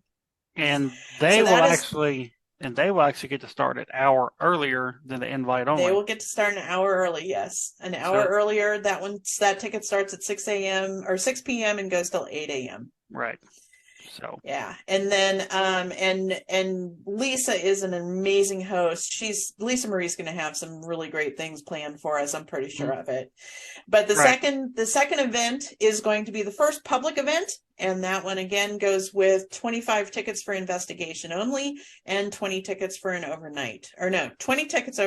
And they will actually get to start an hour earlier than the invite only. They will get to start an hour early, yes. An hour earlier. That ticket starts at 6 a.m. or 6 p.m. and goes till 8 a.m. Right. So yeah, and then and Lisa is an amazing host. Lisa Marie's going to have some really great things planned for us. I'm pretty sure of it. But the second event is going to be the first public event, and that one again goes with 25 tickets for investigation only and 20 tickets for an overnight. Or no, 20 tickets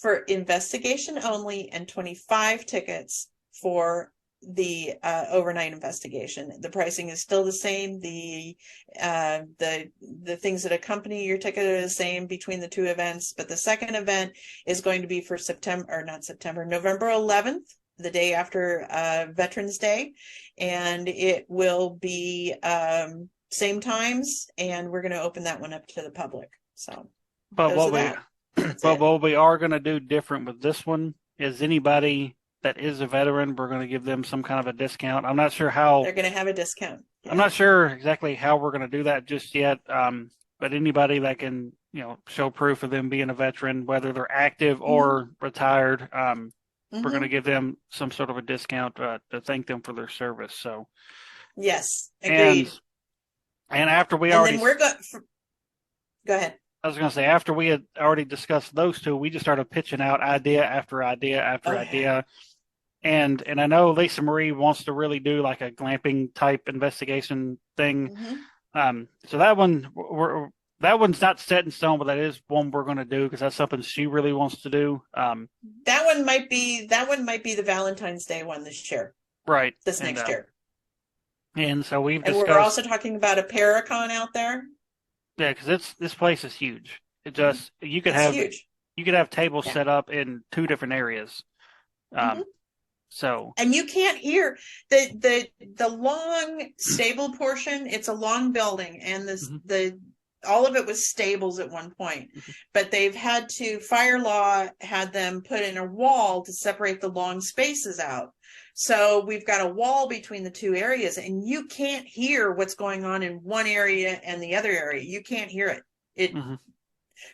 for investigation only and 25 tickets for the overnight investigation. The pricing is still the same. The things that accompany your ticket are the same between the 2 events, but the second event is going to be for November 11th, the day after Veterans Day, and it will be same times, and we're going to open that one up to the public. So, what we are going to do different with this one is anybody that is a veteran, we're going to give them some kind of a discount. I'm not sure how. They're going to have a discount. I'm Yeah. not sure exactly how we're going to do that just yet. But anybody that can, show proof of them being a veteran, whether they're active Hmm. or retired, we're going to Hmm. give them some sort of a discount to thank them for their service. So, Yes, and agreed. and after we And already, then we're going. Go ahead. I was going to say after we had already discussed those two, we just started pitching out idea after idea after Oh yeah. idea. And I know Lisa Marie wants to really do like a glamping type investigation thing. Hmm. So that one's not set in stone, but that is one we're going to do because that's something she really wants to do. That one might be the Valentine's Day one this year, Right. this next year. And so we've And we're discussed, also talking about a Paracon out there. yeah, because this place is huge. It just It's huge. you could have tables Yeah. set up in two different areas. Hmm. Um, so And you can't hear the long stable portion. It's a long building, and this mhm, the all of it was stables at one point, mhm, but they've had to fire law had them put in a wall to separate the long spaces out. So we've got a wall between the two areas, and you can't hear what's going on in one area and the other area. You can't hear it. It mhm,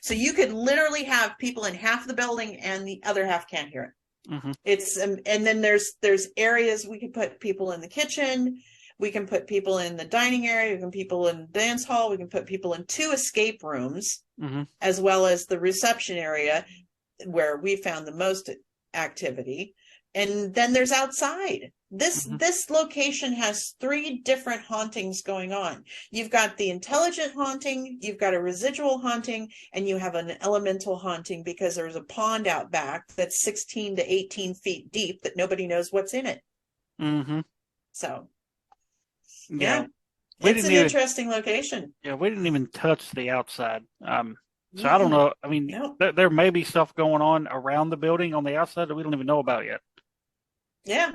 So you could literally have people in half the building and the other half can't hear it. mhm, It's and then there's areas we can put people in the kitchen, we can put people in the dining area, we can put people in the dance hall, we can put people in two escape rooms, mhm, as well as the reception area where we found the most activity. And then there's outside. This mhm, this location has three different hauntings going on. You've got the intelligent haunting, you've got a residual haunting, and you have an elemental haunting because there's a pond out back that's 16 to 18 feet deep that nobody knows what's in it. mhm. So, Yeah, yeah, we it's didn't an even interesting location. we didn't even touch the outside. So I don't Mm-mm. know. I mean, No. there may be stuff going on around the building on the outside that we don't even know about yet. Yeah.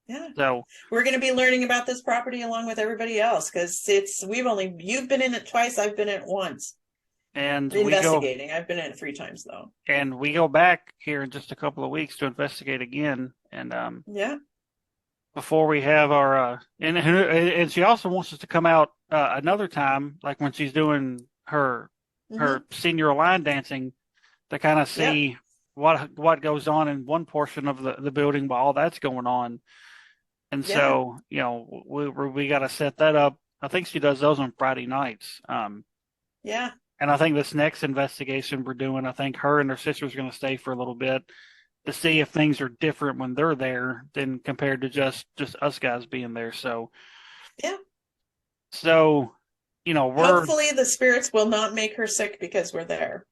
Yeah. So, We're going to be learning about this property along with everybody else because you've been in it twice, I've been in it once. and Investigating. I've been in it 3 times though. we go back here in just a couple of weeks to investigate again. And Yeah. before we have our and she also wants us to come out another time, like when she's doing her Hmm. senior line dancing, to kind of Yep. see what goes on in one portion of the building while all that's going on. And Yeah. so, we got to set that up. I think she does those on Friday nights. Yeah. And I think this next investigation we're doing, I think her and her sister's going to stay for a little bit to see if things are different when they're there than compared to just us guys being there. Yeah. So, we're Hopefully the spirits will not make her sick because we're there.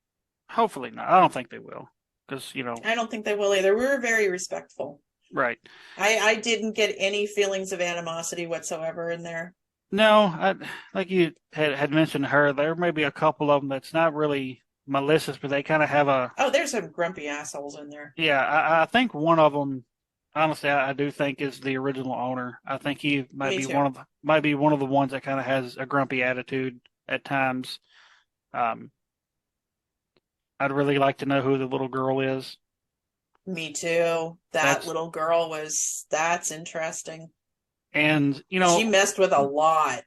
hopefully not. I don't think they will, because I don't think they will either. We were very respectful. right. I didn't get any feelings of animosity whatsoever in there. No, like you had mentioned her, there may be a couple of them that's not really malicious, but they kind of have a, Oh, there's some grumpy assholes in there. yeah, I think one of them, honestly, I do think is the original owner. I think he Me too. might be one of the ones that kind of has a grumpy attitude at times. Um, I'd really like to know who the little girl is. Me too. That That's little girl that's interesting. and She messed with a lot.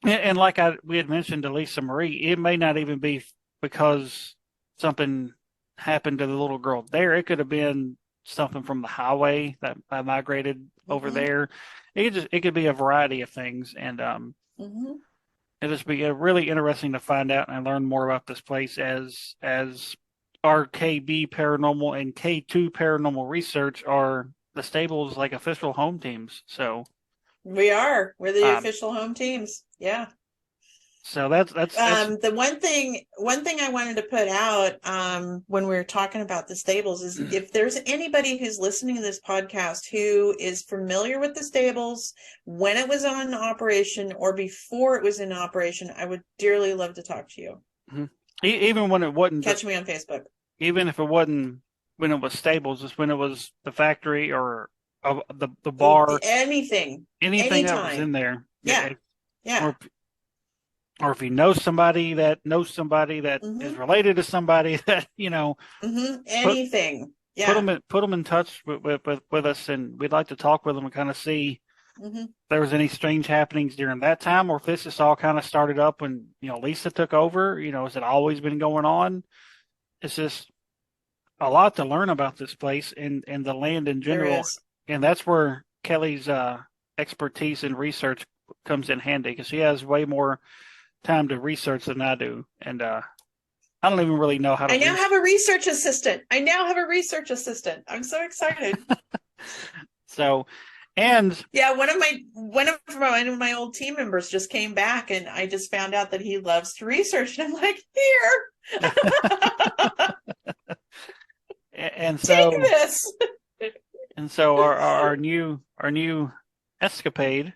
and like we had mentioned to Lisa Marie, it may not even be because something happened to the little girl there. It could have been something from the highway that migrated over Hmm. there. It could be a variety of things, and Hmm. it'll just be really interesting to find out and learn more about this place as RKB Paranormal and K2 Paranormal Research are the stable's like official home teams. We're the Um, official home teams. Yeah. so that's The one thing I wanted to put out when we were talking about the stables is if there's anybody who's listening to this podcast who is familiar with the stables when it was on operation or before it was in operation, I would dearly love to talk to you. even when it wasn't Catch me on Facebook. even if it wasn't when it was stables, just when it was the factory or the bar, Anything, anything that was in anytime. there. Yeah, yeah. Or or if you know somebody that knows somebody that is Hmm. related to somebody that, put Anything. Yeah. put them in touch with us, and we'd like to talk with them and kind of see Hmm. if there was any strange happenings during that time, or if this just all kind of started up when Lisa took over. Has it always been going on? It's just a lot to learn about this place and the land in There general, is. and that's where Kelly's expertise in research comes in handy because she has way more time to research than I do, and I don't even really know how to I now research. have a research assistant. I now have a research assistant. I'm so excited. So, and Yeah, one of my old team members just came back, and I just found out that he loves to research, and I'm like, here, and take so this. and so our new escapade,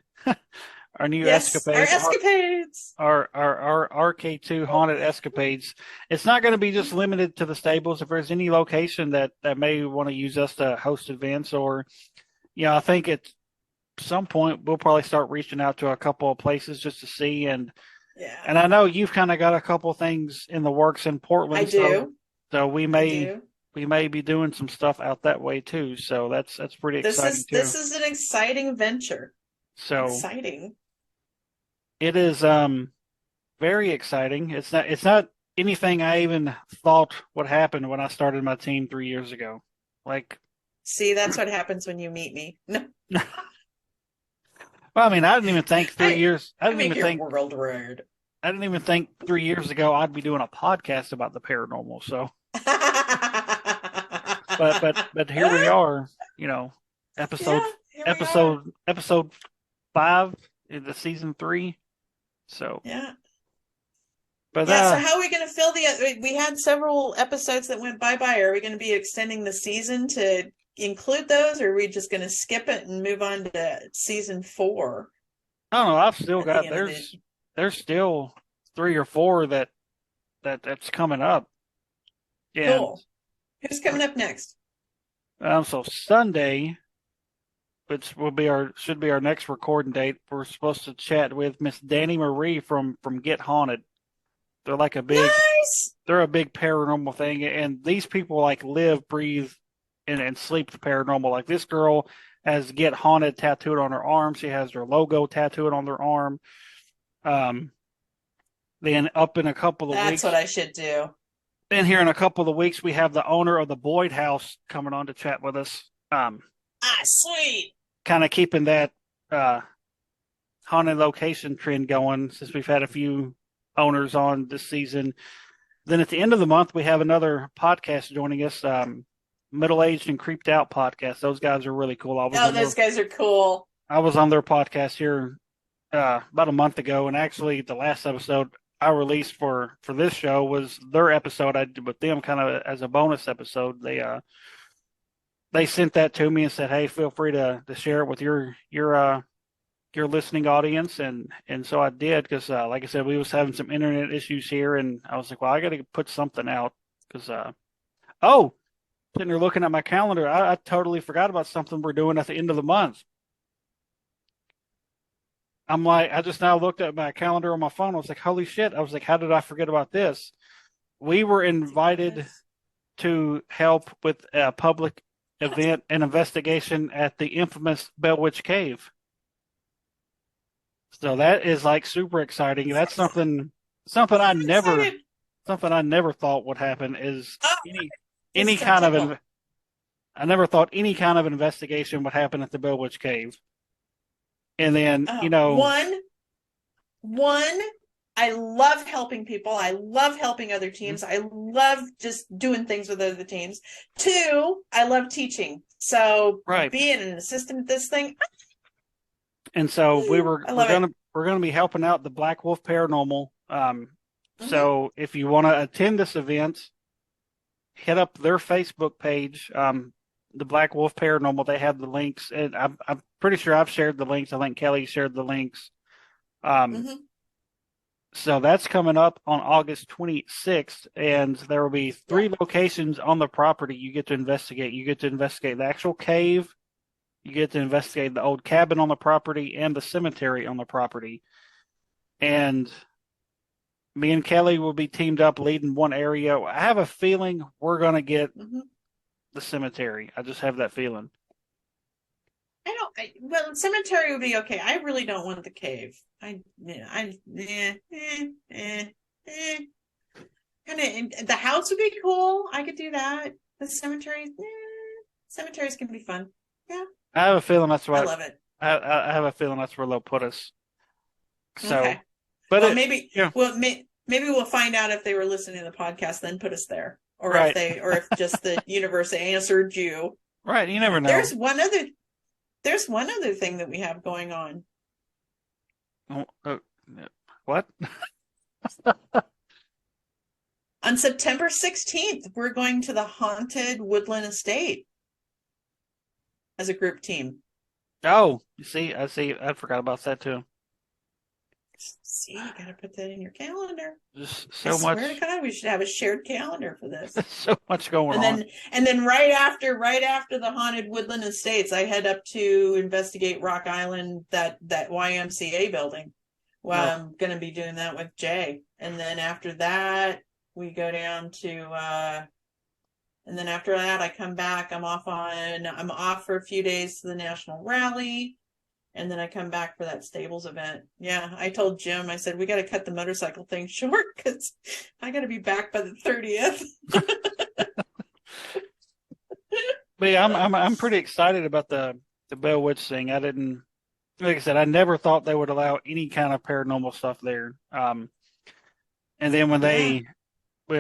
our new Yes, our escapade, escapades. our RK2 Haunted Escapades. It's not going to be just limited to the stables. If there's any location that may want to use us to host events, or I think at some point we'll probably start reaching out to a couple of places just to see. And Yeah, and I know you've kind of got a couple things in the works in I Portland, so do. so we I may do. we may be doing some stuff out that way too. So that's pretty This exciting is too. this is an exciting venture. So Exciting. it is very exciting. It's not anything I even thought would happen when I started my team 3 years ago. Like, See, that's what happens when you meet me. No, well, I mean, I didn't even think three I years. I I didn't make even your think. world weird. I didn't even think 3 years ago I'd be doing a podcast about the paranormal. So, but here we are. Episode Yeah, here we are. episode 5 in the season 3. So, Yeah. but Yeah, so how are we going to fill we had several episodes that went bye-bye. Are we going to be extending the season to include those, or are we just going to skip it and move on to season 4 I don't know. I've still at the got end of the there's still 3 or 4 that's coming up, and Cool. Who's coming up next? so Sunday, which should be our next recording date. We're supposed to chat with Miss Danny Marie from Get Haunted. They're like Nice. they're a big paranormal thing, and these people like live, breathe, and sleep the paranormal. Like this girl has Get Haunted tattooed on her arm. She has their logo tattooed on their arm. Um, then up in a couple of That's what weeks, I should do. then here in a couple of weeks, we have the owner of the Boyd House coming on to chat with us. Ah, sweet. Kind of keeping that uh haunted location trend going since we've had a few owners on this season. Then at the end of the month, we have another podcast joining us, Middle Aged and Creeped Out podcast. Those guys are really cool. Oh, those guys are cool. I was on their podcast here about a month ago, and actually the last episode I released for this show was their episode I did with them, kind of as a bonus episode. They sent that to me and said, "Hey, feel free to share it with your listening audience," and so I did because like I said, we was having some internet issues here, and I was like, well, I got to put something out because oh, sitting there looking at my calendar, I totally forgot about something we're doing at the end of the month. I'm like, I just now looked at my calendar on my phone. I was like, holy shit! I was like, how did I forget about this? We were invited to help with a public event and investigation at the infamous Bell Witch Cave. So that is like super exciting. That's something I I'm never excited. something I never thought would happen is Oh, any just so kind of tickled. I never thought any kind of investigation would happen at the Bell Witch Cave. And then, Oh, one, I love helping people. I love helping other teams. I love just doing things with other teams. 2, I love teaching. So right. being an assistant at this thing, And so I love it. we're gonna be helping out the Black Wolf Paranormal. Mm-hmm. So if you want to attend this event, hit up their Facebook page, the Black Wolf Paranormal. They have the links, and I'm pretty sure I've shared the links. I think Kelly shared the links. Mm-hmm. So that's coming up on August 26th, and there will be 3 locations on the property you get to investigate. You get to investigate the actual cave, you get to investigate the old cabin on the property, and the cemetery on the property. And me and Kelly will be teamed up leading one area. I have a feeling we're going to get Mm-hmm. the cemetery. I just have that feeling. Well, the cemetery would be okay. I really don't want the cave. Kind of, the house would be cool. I could do that. The cemeteries can be fun. Yeah, I have a feeling that's I what love it. I have a feeling that's where they'll put us. So, Okay. but Well, it, yeah, maybe we'll find out if they were listening to the podcast, then put us there, right, or if just the universe answered you. right. You never know. There's one other there's one other thing that we have going on. Oh, what? On September 16th, we're going to the Haunted Woodland Estate as a group team. Oh, you see, I see. I forgot about that too. See, you got to put that in your calendar. Just I so swear to much, God, we should have a shared calendar for this. so much going And on. then right after the Haunted Woodland Estates, I head up to investigate Rock Island, that YMCA building. Well, No. I'm going to be doing that with Jay. And then after that, we go down to and then after that I come back. I'm off for a few days to the National Rally. And then I come back for that stables event. Yeah, I told Jim, I said, we got to cut the motorcycle thing short because I got to be back by the 30th. But yeah, I'm pretty excited about the Bell Witch thing. I didn't, like I said, I never thought they would allow any kind of paranormal stuff there. And then Yeah.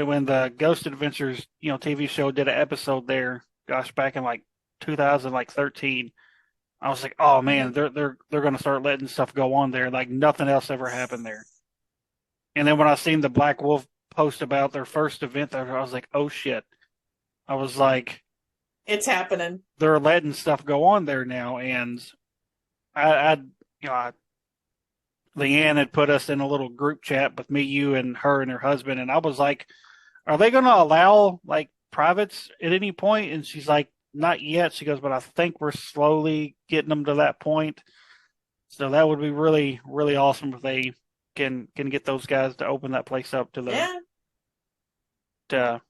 when the Ghost Adventures, TV show did an episode there, gosh, back in like 2013, I was like, oh man, they're going to start letting stuff go on there like nothing else ever happened there. And then when I seen the Black Wolf post about their first event there, I was like, oh shit. I was like, It's happening. they're letting stuff go on there now, and I Leanne had put us in a little group chat with me, you, and her and her husband, and I was like, "Are they going to allow like privates at any point?" And she's like, "Not yet." She goes, "But I think we're slowly getting them to that point." So that would be really, really awesome if they can get those guys to open that place up to Yeah. to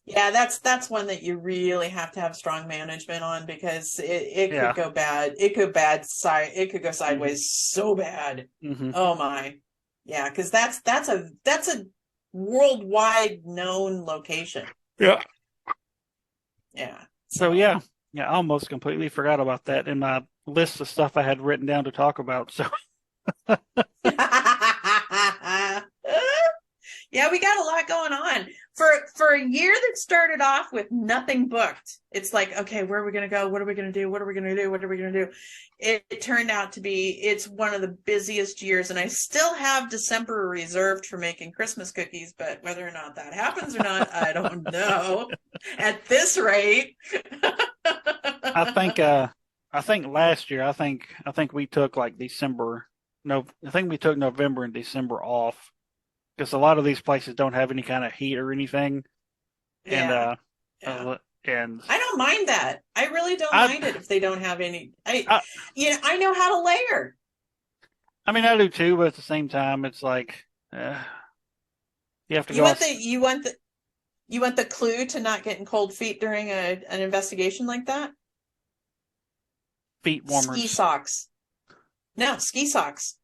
Yeah, that's one that you really have to have strong management on because it yeah. could go bad. It could go Mm-hmm. sideways so bad. Mm-hmm. Oh my. Yeah, because that's a worldwide known location. Yeah. Yeah. So yeah, I almost completely forgot about that in my list of stuff I had written down to talk about. So Yeah, we got a lot going on. For a year that started off with nothing booked, it's like, okay, where are we going to go? What are we going to do? What are we going to do? What are we going to do? It turned out to be, it's one of the busiest years, and I still have December reserved for making Christmas cookies, but whether or not that happens or not, I don't know. At this rate. I think last year I think we took like December. No, I think we took November and December off because a lot of these places don't have any kind of heat or anything. And Yeah. Yeah. and I don't mind that. I really don't I mind it if they don't have any. I I know how to layer. I mean I do too, but at the same time it's like you have to You go want out the clue to not getting cold feet during an investigation like that? feet Ski warmers. socks. No, ski socks.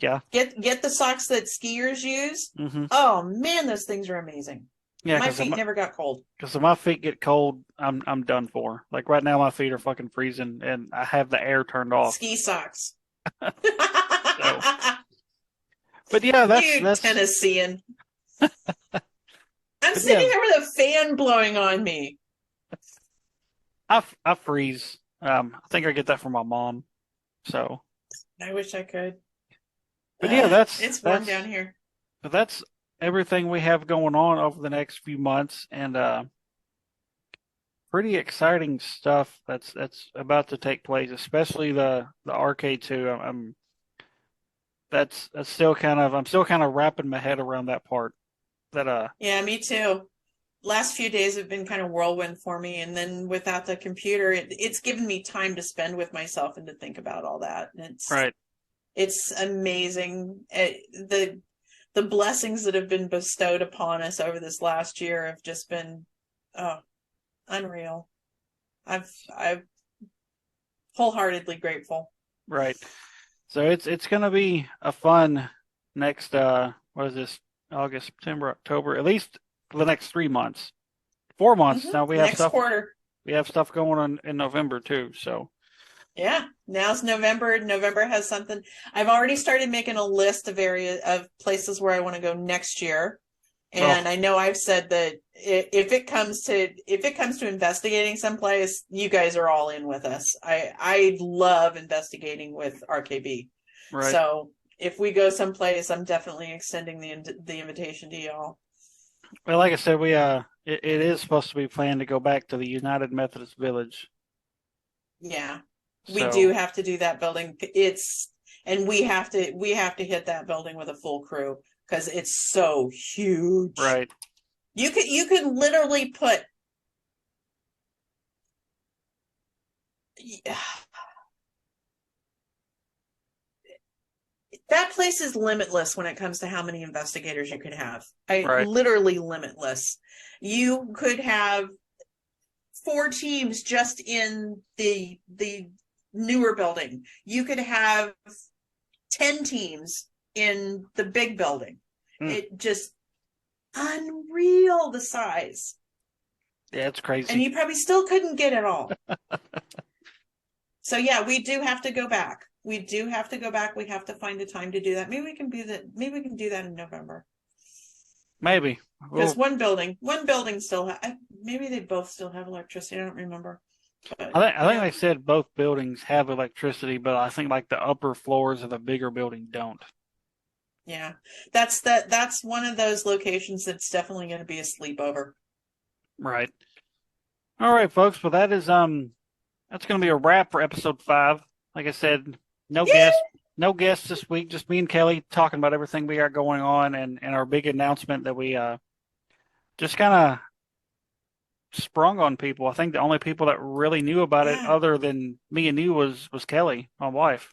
Yeah. Get the socks that skiers use. Mm-hmm. Oh man, those things are amazing. Yeah, My feet never got cold. because if my feet get cold, I'm done for. Like right now, my feet are fucking freezing, and I have the air turned off. Ski socks. So, but yeah, You that's Tennessean. I'm but sitting yeah, there with a fan blowing on me. I freeze. I think I get that from my mom. So, I wish I could. but yeah, It's warm down here. that's everything we have going on over the next few months, and pretty exciting stuff that's about to take place, especially the RK2. That's still I'm still kind of wrapping my head around that part. That Yeah, me too. Last few days have been kind of whirlwind for me, and then without the computer, it's given me time to spend with myself and to think about all that. And right. it's amazing. The blessings that have been bestowed upon us over this last year have just been, oh, Unreal. I've wholeheartedly grateful. Right. So it's gonna be a fun next what is this? August, September, October, at least for the next 3 months. 4 months. Now Next quarter. we have stuff going on in November too. So Yeah, now's November. November has something. I've already started making a list of places where I want to go next year. oh, And I know I've said that if it comes to investigating someplace, you guys are all in with us. I love investigating with RKB. right. So if we go someplace, I'm definitely extending the invitation to y'all. Well, like I said, it is supposed to be planned to go back to the United Methodist Village. Yeah, we do So have to do that building. And we have to hit that building with a full crew because it's so huge. right. You could literally put that place is limitless when it comes to how many investigators you could have. Right. Literally limitless. You could have 4 teams just in the newer building. You could have 10 teams in the big building. It just unreal the size. Yeah, it's crazy. And you probably still couldn't get it all. So yeah, we do have to go back. We do have to go back. We have to find a time to do that. Maybe we can do that. Maybe we can do that in November. Maybe. Because one building still maybe they both still have electricity. I don't remember. But, I think they said both buildings have electricity, but I think like the upper floors of the bigger building don't. Yeah, that's one of those locations that's definitely going to be a sleepover. Right. All right, folks. Well, that's going to be a wrap for episode 5. Like I said, Yay! no guests this week. Just me and Kelly talking about everything we got going on and our big announcement that we just kind of sprung on people. I think the only people that really knew about it, Yeah, other than me and you, was Kelly, my wife.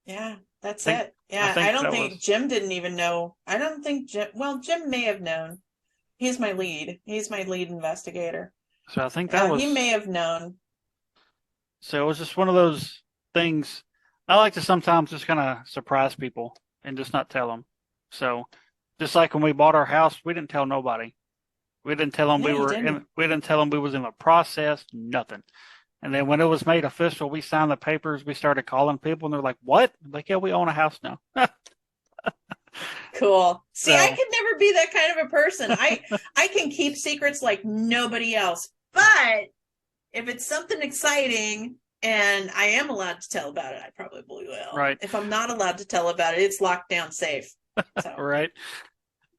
yeah, that's I think it. Yeah, think I don't that think was Jim didn't even know. I don't think Jim. Well, Jim may have known. He's my lead. He's my lead investigator. so. I think that He was may have known. so. It was just one of those things. I like to sometimes just kind of surprise people and just not tell them. So, just like when we bought our house, we didn't tell nobody. We didn't tell them Yeah, you didn't. we didn't tell them we was in the process, nothing. And then when it was made official, we signed the papers. We started calling people, and they're like, "What?" I'm like, yeah, we own a house now. Cool. See, I So, could never be that kind of a person. I can keep secrets like nobody else. But if it's something exciting and I am allowed to tell about it, I probably will. right, If I'm not allowed to tell about it, it's locked down safe. So, right.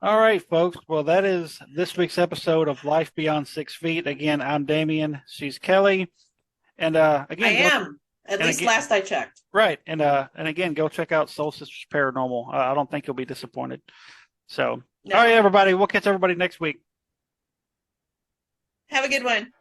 All right, folks. Well, that is this week's episode of Life Beyond 6 Feet. Again, I'm Damian. She's Kelly, and I again, am. At least again, last I checked. right, and again, go check out Soul Sisters Paranormal. I don't think you'll be disappointed. So, No. all right, everybody. We'll catch everybody next week. Have a good one.